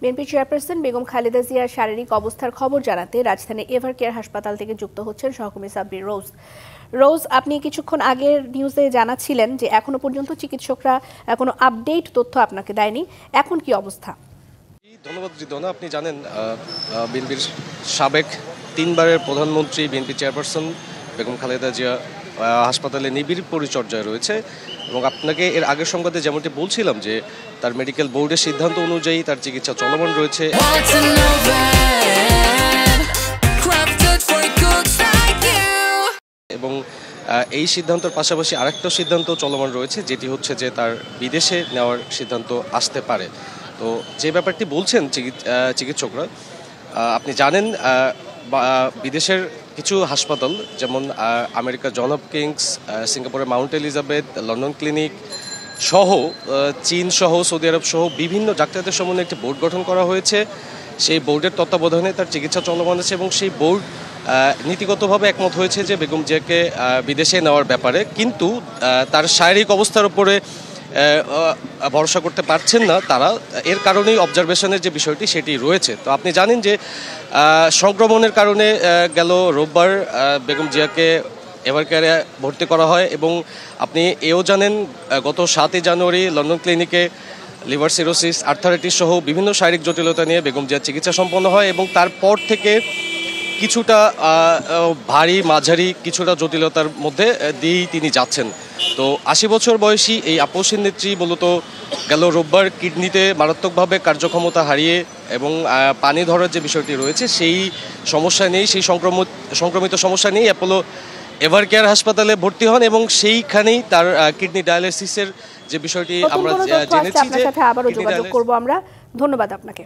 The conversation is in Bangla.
বিএনপি চেয়ারপারসন বেগম খালেদা জিয়ার শারীরিক অবস্থার খবর জানাতে রাজধানী এভার কেয়ার হাসপাতাল থেকে যুক্ত হচ্ছেন সহকর্মী সাব্বির রোজ। আপনি কিছুক্ষণ আগের নিউজে জানাচ্ছিলেন যে এখনো পর্যন্ত চিকিৎসকরা কোনো আপডেট তথ্য আপনাকে দেয়নি, এখন কি অবস্থা? ধন্যবাদ রিদওয়ানা। আপনি জানেন বিএনপির সাবেক 3 বারের প্রধানমন্ত্রী বিএনপি চেয়ারপারসন বেগম খালেদা জিয়া হাসপাতালে নিবিড় পরিচর্যায় রয়েছে এবং আপনাকে এর আগের সংবাদে যেমনটি বলছিলাম যে তার মেডিকেল বোর্ডের সিদ্ধান্ত অনুযায়ী তার চিকিৎসা চলমান রয়েছে এবং এই সিদ্ধান্তের পাশাপাশি আরেকটা সিদ্ধান্ত চলমান রয়েছে, যেটি হচ্ছে যে তার বিদেশে নেওয়ার সিদ্ধান্ত আসতে পারে। তো যে ব্যাপারটি বলছেন চিকিৎসকরা, আপনি জানেন বিদেশের কিছু হাসপাতাল যেমন আমেরিকার জন হপকিন্স, সিঙ্গাপুরের মাউন্ট এলিজাবেথ, লন্ডন ক্লিনিক সহ চীন সহ সৌদি আরব সহ বিভিন্ন ডাক্তারদের সমন্বয়ে একটি বোর্ড গঠন করা হয়েছে। সেই বোর্ডের তত্ত্বাবধানে তার চিকিৎসা চলমান আছে এবং সেই বোর্ড নীতিগতভাবে একমত হয়েছে যে বেগম জিয়াকে বিদেশে নেওয়ার ব্যাপারে, কিন্তু তার শারীরিক অবস্থার উপরে ভরসা করতে পারছেন না তারা। এর কারণেই অবজারভেশনের যে বিষয়টি সেটি রয়েছে। তো আপনি জানেন যে সংক্রমণের কারণে গেল রোববার বেগম জিয়াকে এভার কেয়ারে ভর্তি করা হয় এবং আপনি এও জানেন গত 7 জানুয়ারি লন্ডন ক্লিনিকে লিভার সিরোসিস, আর্থারাইটিস সহ বিভিন্ন শারীরিক জটিলতা নিয়ে বেগম জিয়ার চিকিৎসা সম্পন্ন হয় এবং তারপর থেকে কিছুটা ভারী মাঝারি কিছুটা জটিলতার মধ্যে দিয়েই তিনি যাচ্ছেন। তো 80 বছর বয়সী এই আপসীন নেত্রী মূলত গেল রোববার কিডনিতে মারাত্মকভাবে কার্যক্ষমতা হারিয়ে এবং পানি ধরার যে বিষয়টি রয়েছে সেই সমস্যা নেই, সেই সংক্রমিত সমস্যা নেই অ্যাপোলো এভার কেয়ার হাসপাতালে ভর্তি হন এবং সেইখানেই তার কিডনি ডায়ালিসিসের যে বিষয়টি আমরা জেনেছি। আবারও যোগাযোগ করব আমরা। ধন্যবাদ আপনাকে।